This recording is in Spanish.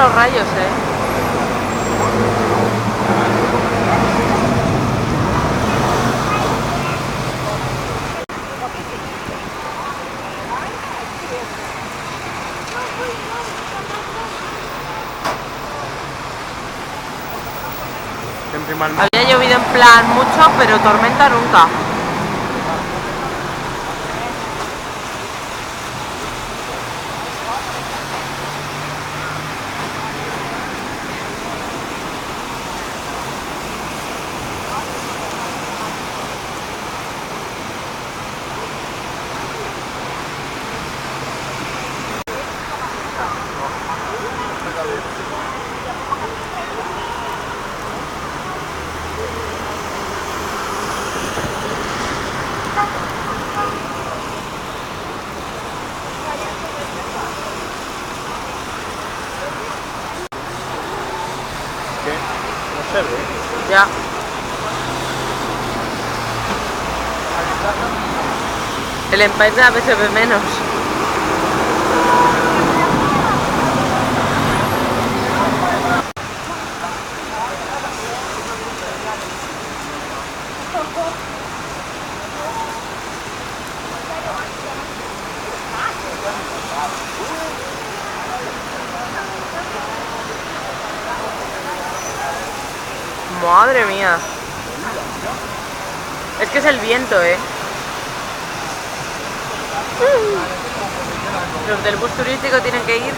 los rayos, Había llovido en plan mucho, pero tormenta nunca. No se ve. Ya. El Empire a veces se ve menos. Madre mía. Es que es el viento, Los del bus turístico tienen que ir